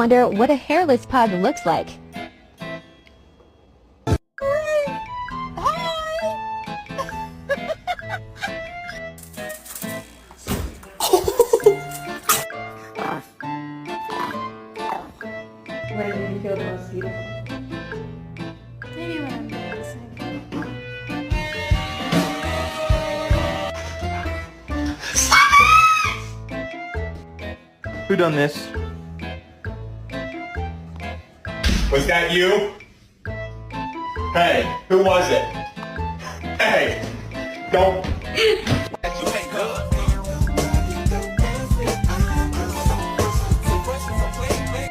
wonder what a hairless pug looks like. When do you feel the most beautiful? Maybe when I'm dancing. Who done this? Was that you? Hey, who was it? Hey, don't.